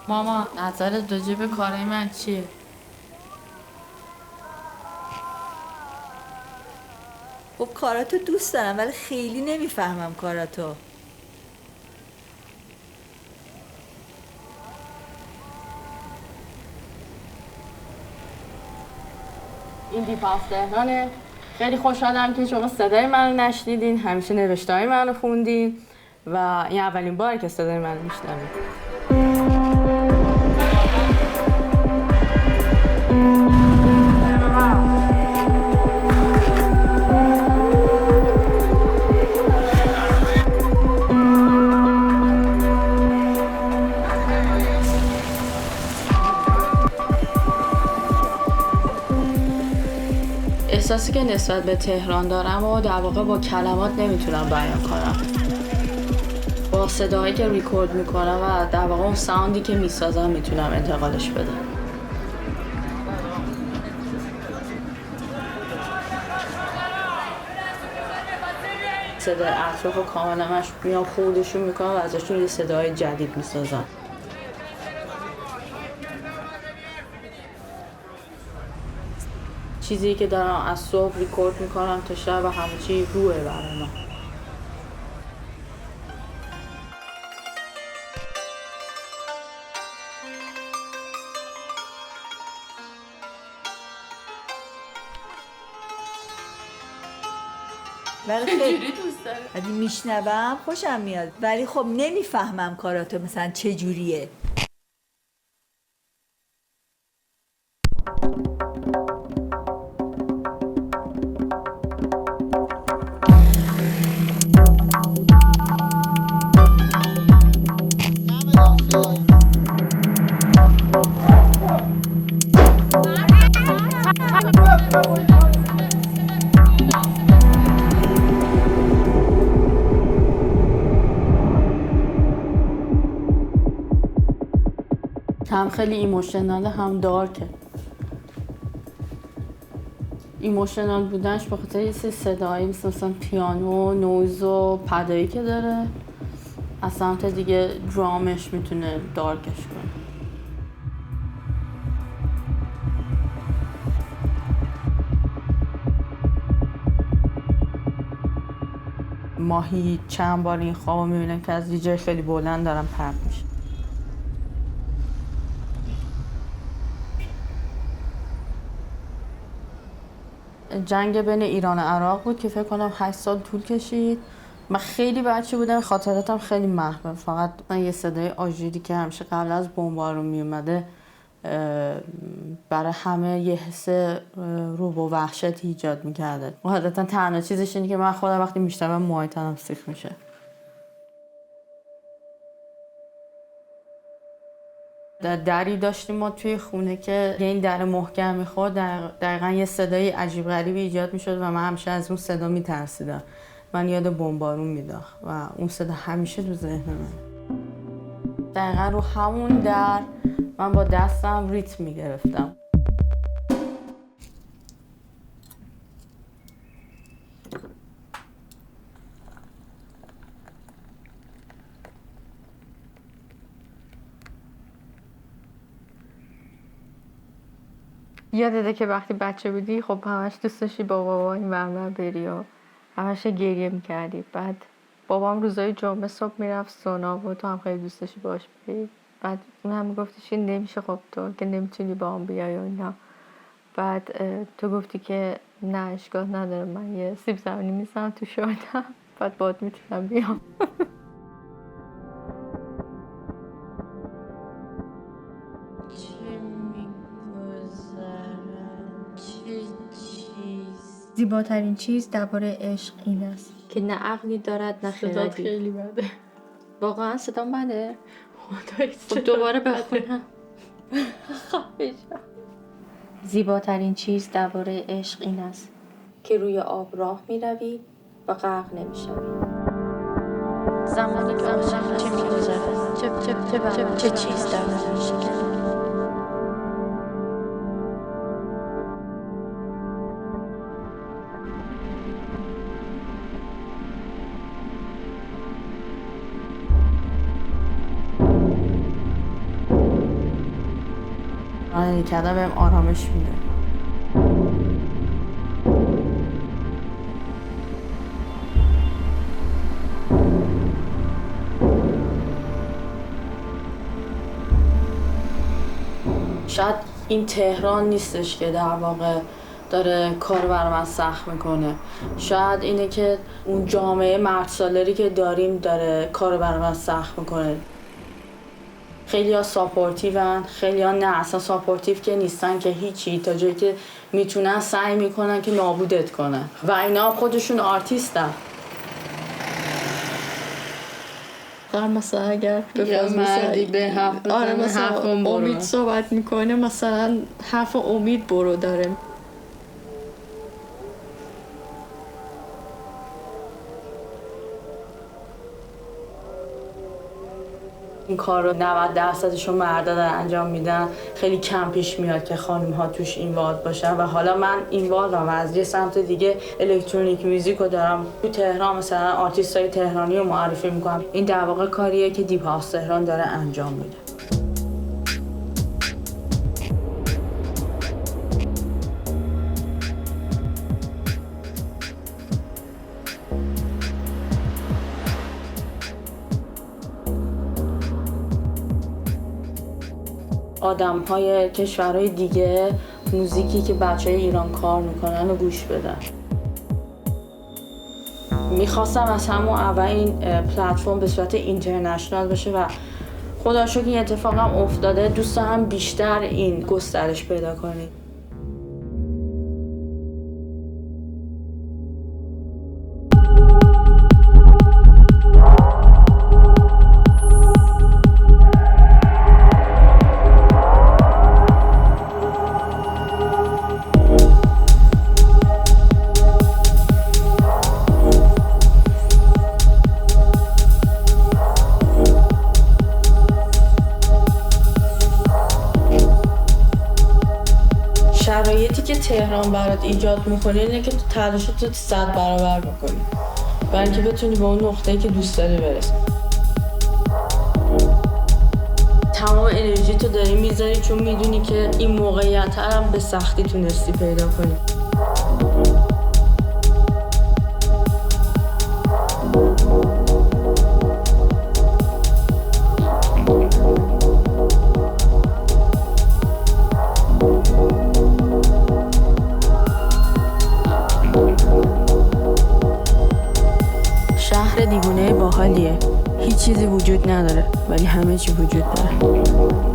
ماما نظرت راجع به کارای من چیه؟ خب کاراتو دوست دارم ولی خیلی نمیفهمم کاراتو. این دیپاس تهرانه. خیلی خوشحالم که شما صدای منو نشنیدین، همیشه نوشته‌های منو خوندین و این اولین باره که صدای منو میشنوید. احساسی که نسبت به تهران دارم و در واقع با کلمات نمیتونم بیان کنم. با صداهایی که ریکورد میکنم و در واقع اون ساوندی که میسازم میتونم انتقالش بدم. صدای اطراف و کاملا میام خودشون میکنم و ازشون یه صدای جدید میسازم. چیزی که دارم از صبح ریکورد میکنم تا شب و همه چی روه برای من. ولی خیلی دوست دارم. وقتی میشنوم خوشم میاد ولی خب نمیفهمم کاراتو مثلا چه جوریه. هم خیلی ایموشناله هم دارکه. ایموشنال بودنش به خاطر یه سری صدایی مثلا پیانو، نویز و پدایی که داره. از سمت دیگه درامش میتونه دارکش کنه. ماهی چند بار این خوابو میبینم که از دیجای خیلی بلند دارم پرت میشه. جنگ بین ایران و عراق بود که فکر کنم 8 سال طول کشید. من خیلی بچه بودم، خاطراتم خیلی محوه. فقط من یه صدای آژیری که همیشه قبل از بمبارون میومده برای همه یه حس روب و وحشت ایجاد میکرده. حالتا تنها چیزش اینه که من خودم وقتی میشنوم موهای تنم سیخ میشه. دری داشتیم ما توی خونه که این در محکم میخورد دقیقا یه صدای عجیب غریبی ایجاد میشد و من همیشه از اون صدا میترسیدم. من یاد بمبارون میداخت و اون صدا همیشه تو ذهن من. دقیقا رو همون در من با دستم ریتم میگرفتم. یادته که وقتی بچه بودی خب همش دوست داشتی با بابا این ور بری و همش گریه میکردی. بعد بابام روزای جمعه صبح میرفت سونا و تو هم خیلی دوست داشتی باش بری. بعد اون هم میگفتش که نمیشه، خب تو که نمیتونی با هم بیای و اینا. بعد تو گفتی که نه اشکال نداره، من یه سیب زمینی میزنم تو شورتم بعد باهات میتونم بیام. زیباترین چیز درباره عشق این است که نه عقلی دارد نه خردی. صدات خیلی بده. واقعا صدام بده؟ خدای خب دوباره بخونم. زیباترین چیز درباره عشق این است که روی آب راه می روی و غرق نمی شوی. زمانی که عاشق چه می گذرد چه چیز در من می شکند. رانندگی کردن بهم آرامش میده. شاید این تهران نیستش که در واقع داره کار بر من سخت میکنه، شاید اینه که اون جامعه مرد سالاری که داریم داره کار بر من سخت میکنه. خیلی ها ساپورتیون، خیلی ها نه اصلا ساپورتیو که نیستن که هیچی، تا جایی که میتونن سعی میکنن که نابودت کنن و اینا خودشون آرتیستن. مثلا اگر به مردی به حرف آره مثلا امید صحبت میکنه، مثلا حرف امید برو داره. این کار رو 90% مردا دارن انجام میدن، خیلی کم پیش میاد که خانم ها توش اینوالو باشن و حالا من اینوالوم و از یه سمت دیگه الکترونیک میوزیک رو دارم تو تهران مثلا آرتیستای تهرانی رو معرفی میکنم. این در واقع کاریه که دیپ هاوس تهران داره انجام میده. آدم‌های کشورهای دیگه موزیکی که بچه‌های ایران کار میکنن رو گوش بدن. میخواستم از همون اول این پلتفرم به صورت اینترنشنال بشه و خدا رو شکر این اتفاق هم افتاده. دوست دارم بیشتر این گسترش پیدا کنید. شرایطی که تهران برات ایجاد میکنه اینه که تو تلاشت رو 100 برابر بکنی برای اینکه بتونی به اون نقطه‌ای که دوست داری برسی. تمام انرژی تو داری میذاری چون میدونی که این موقعیت هم به سختی تونستی پیدا کنی. شهر دیوونه باحالیه. هیچ چیزی وجود نداره ولی همه چی وجود داره.